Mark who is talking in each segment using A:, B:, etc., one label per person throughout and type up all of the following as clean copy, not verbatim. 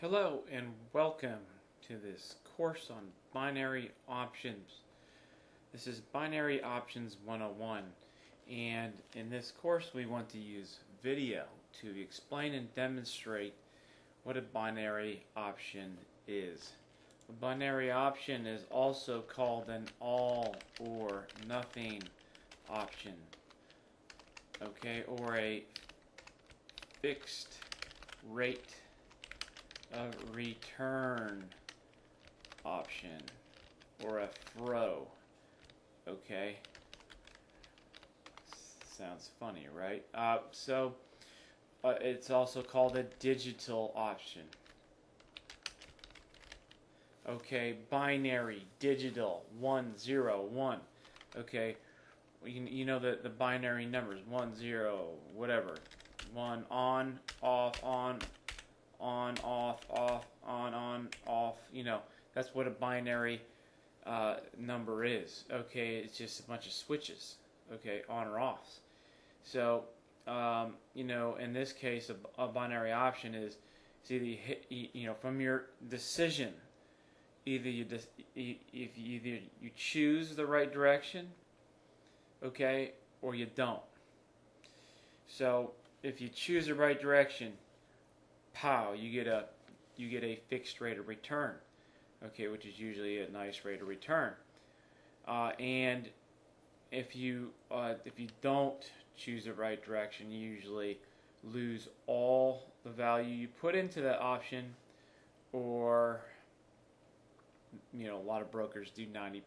A: Hello and welcome to this course on binary options. This is Binary Options 101, and in this course we want to use video to explain and demonstrate what a binary option is. A binary option is also called an all or nothing option, okay, or a fixed rate of return option, or a FRO. Okay, sounds funny, right? It's also called a digital option. Okay, binary, digital, 1, 0, 1. Okay, you know the binary numbers, 1, 0, whatever. 1, on, off, on, off, on, off. You know, that's what a binary number is. Okay, it's just a bunch of switches. Okay, on or offs. So, you know, in this case, a binary option is either you hit, you know, from your decision, either you choose the right direction, okay, or you don't. So, if you choose the right direction, pow, you get a fixed rate of return, okay, which is usually a nice rate of return. And if you don't choose the right direction, you usually lose all the value you put into that option, or you know, a lot of brokers do 90%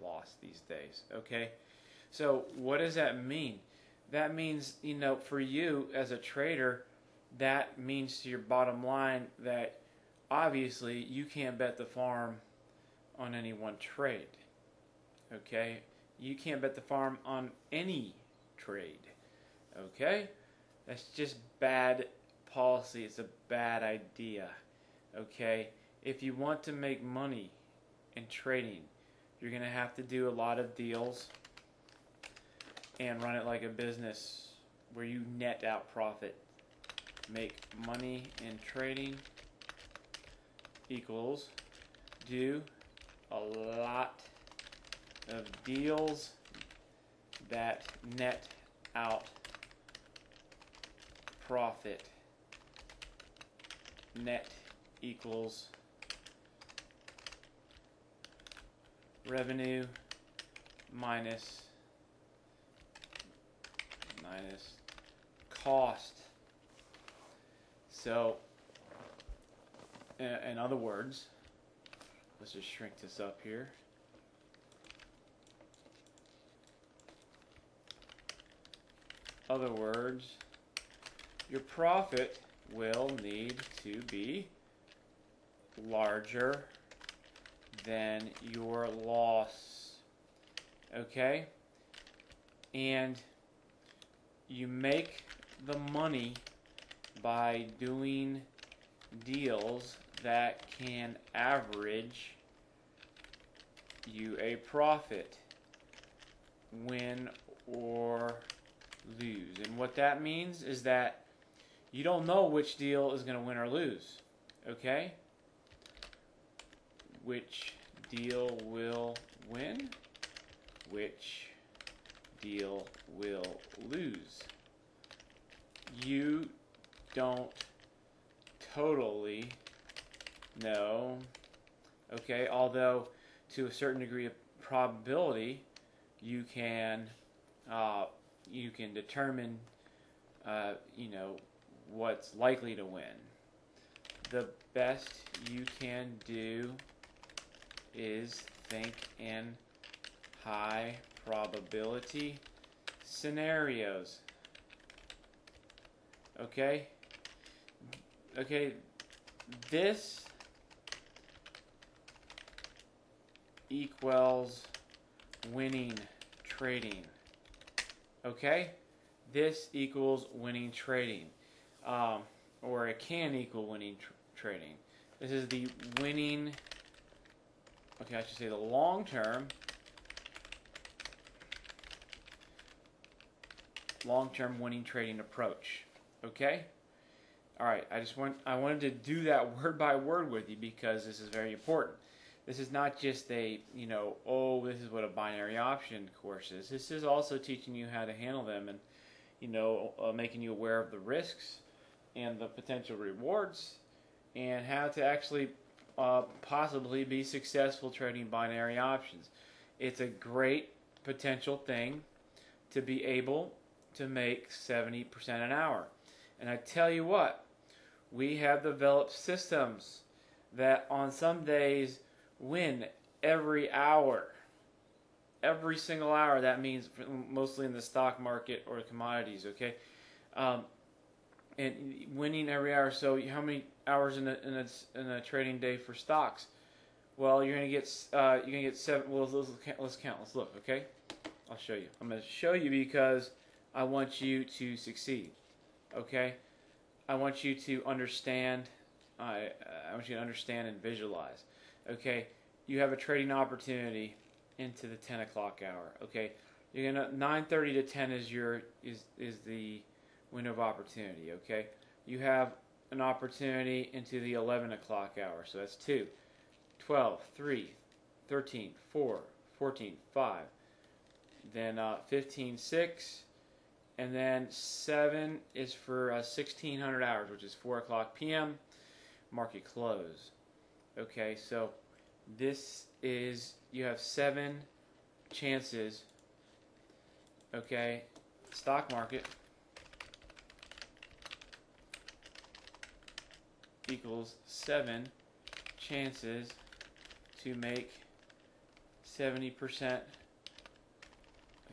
A: loss these days. Okay, so what does that mean? That means, you know, for you as a trader, that means to your bottom line that obviously you can't bet the farm on any one trade. Okay? You can't bet the farm on any trade. Okay? That's just bad policy. It's a bad idea. Okay? If you want to make money in trading, you're going to have to do a lot of deals and run it like a business where you net out profit. Make money in trading equals do a lot of deals that net out profit. Net equals revenue minus cost. So, in other words, let's just shrink this up here. Other words, your profit will need to be larger than your loss. Okay? And you make the money by doing deals that can average you a profit, win or lose. And what that means is that you don't know which deal is going to win or lose. Okay? Which deal will win? Which deal will lose? You don't totally know, okay, although to a certain degree of probability you can determine you know, what's likely to win. The best you can do is think in high probability scenarios. Okay? Okay, this equals winning trading. Okay? This equals winning trading. Or it can equal winning trading. This is the winning, okay, I should say the long-term winning trading approach. Okay? All right, I wanted to do that word by word with you because this is very important. This is not just a, oh, this is what a binary option course is. This is also teaching you how to handle them and, making you aware of the risks and the potential rewards and how to actually possibly be successful trading binary options. It's a great potential thing to be able to make 70% an hour. And I tell you what, we have developed systems that on some days win every hour. Every single hour. That means mostly in the stock market or commodities, okay? And winning every hour. So how many hours in a trading day for stocks? Well, you're gonna get 7. Well, let's count. Let's look, okay? I'll show you. I'm gonna show you because I want you to succeed, okay? I want you to understand. I want you to understand and visualize. Okay, you have a trading opportunity into the 10 o'clock hour. Okay, you're gonna 9:30 to 10 is the window of opportunity. Okay, you have an opportunity into the 11 o'clock hour. So that's 2, 12, 3, 13, 4, 14, 5. Then 15, 6. And then 7 is for 1600 hours, which is 4 o'clock p.m. market close. Okay, so this is, you have 7 chances. Okay, stock market equals 7 chances to make 70%.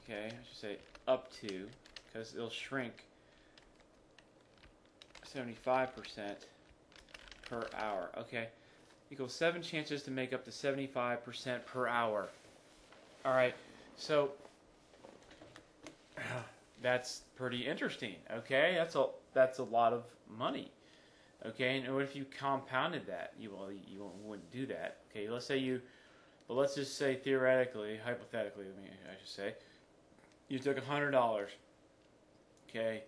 A: Okay, I should say up to, because it'll shrink 75% per hour. Okay, equals 7 chances to make up to 75% per hour. All right, so that's pretty interesting. Okay, that's a lot of money. Okay, and what if you compounded that? You wouldn't do that. Okay, let's just say theoretically, hypothetically, I should say, you took $100. Okay,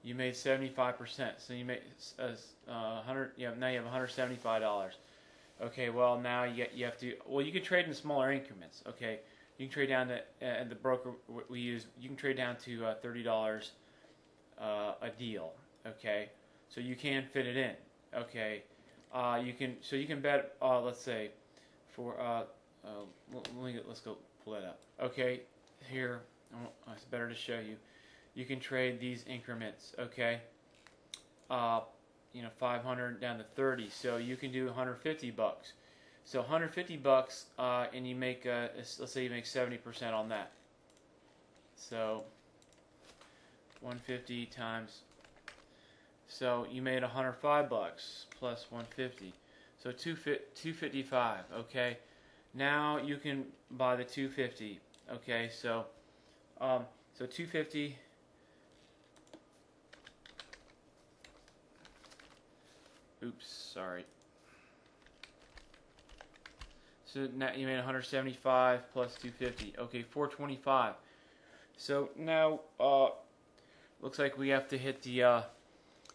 A: you made 75%. So you made 100. Now you have $175. Okay, well now you have to. Well, you can trade in smaller increments. Okay, you can trade down to and the broker we use. You can trade down to $30 a deal. Okay, so you can fit it in. Okay, you can bet. Let's say for let's go pull that up. Okay, here it's better to show you. You can trade these increments, okay? 500 down to 30, so you can do $150. So $150, and you make let's say you make 70% on that. So 150 times. So you made $105 plus 150. So 255. Okay. Now you can buy the 250. Okay. So 250. Oops, sorry. So now you made 175 plus 250. Okay, 425. So now looks like we have to hit the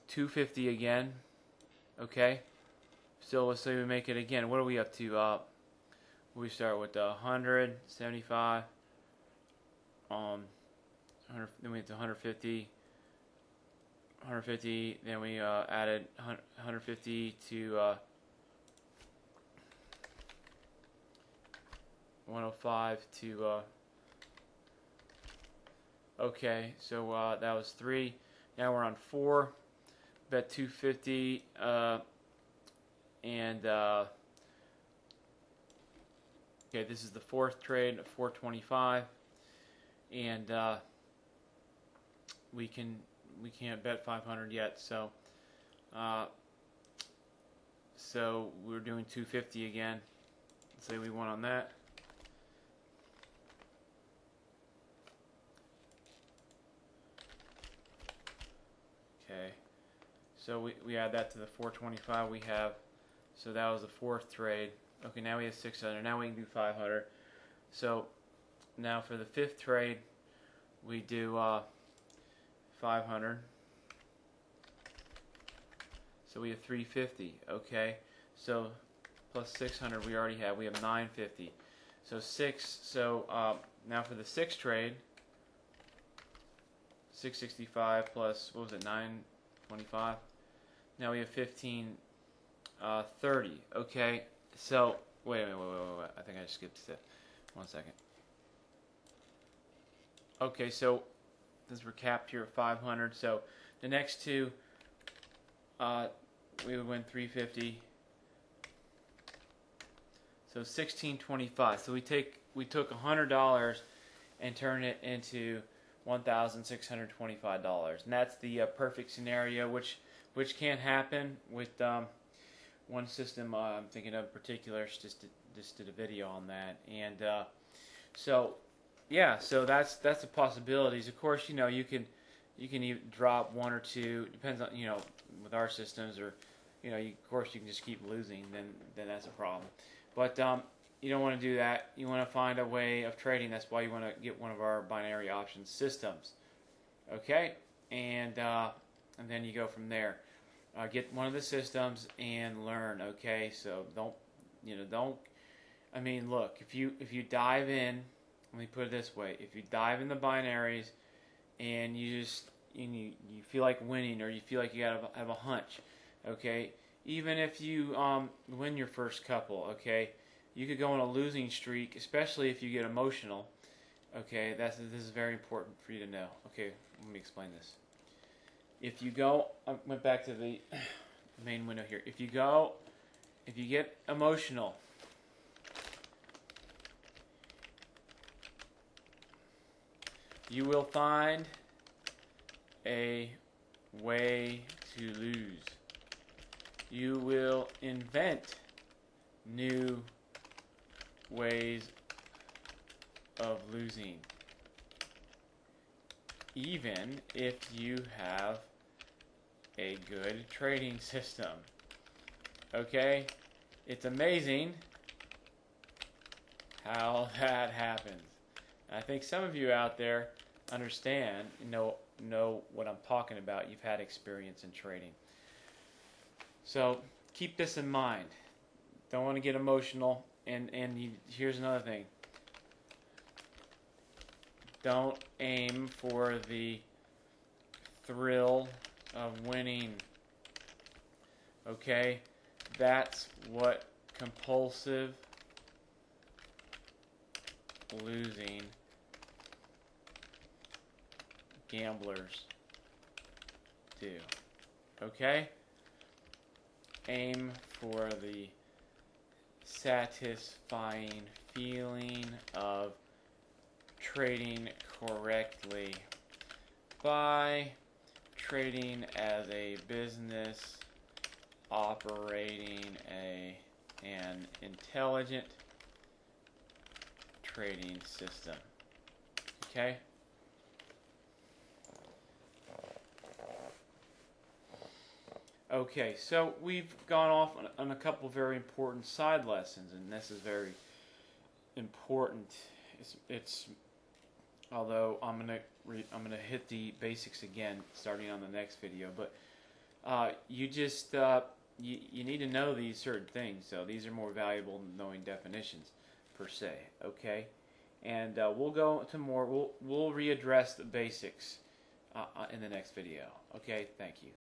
A: 250 again. Okay. So let's say we make it again. What are we up to? We start with 175. 100, then we went to 150. 150, then we added 150 to 105 to okay, so that was 3. Now we're on 4. Bet 250 and okay, this is the 4th trade at 425, and we can't bet 500 yet, so we're doing 250 again. Let's say we won on that. Okay, so we add that to the 425 we have. So that was the 4th trade. Okay, now we have 600. Now we can do 500. So now for the 5th trade, we do 500. So we have 350. Okay, so plus 600 we already have. We have 950. So now for the 6 trade, 665 plus, what was it, 925? Now we have 1530. Okay, so wait. I think I skipped a step. 1 second. Okay, so this we're capped here at 500. So the next two, we would win 350. So 1625. So we took $100 and turned it into $1,625, and that's the perfect scenario, which can happen with one system I'm thinking of in particular. Just did a video on that, and so that's the possibilities. Of course, you can even drop one or two. Depends on with our systems, or of course you can just keep losing. Then that's a problem. But you don't want to do that. You want to find a way of trading. That's why you want to get one of our binary options systems. Okay, and then you go from there. Get one of the systems and learn. Okay, so don't. I mean, look. If you dive in, let me put it this way: if you dive in the binaries and you feel like winning, or you feel like you gotta have a hunch, okay. Even if you win your first couple, okay, you could go on a losing streak, especially if you get emotional. Okay, this is very important for you to know. Okay, let me explain this. If you go, I went back to the main window here. If you get emotional, you will find a way to lose. You will invent new ways of losing, even if you have a good trading system. Okay? It's amazing how that happens. I think some of you out there understand, know what I'm talking about. You've had experience in trading. So keep this in mind. Don't want to get emotional. And here's another thing. Don't aim for the thrill of winning. Okay? That's what compulsive losing gamblers do. Okay? Aim for the satisfying feeling of trading correctly by trading as a business, operating an intelligent trading system. Okay? Okay, so we've gone off on a couple very important side lessons, and this is very important. It's although I'm gonna hit the basics again starting on the next video, but you just you need to know these certain things. So these are more valuable than knowing definitions per se. Okay, and we'll go to more. We'll readdress the basics in the next video. Okay, thank you.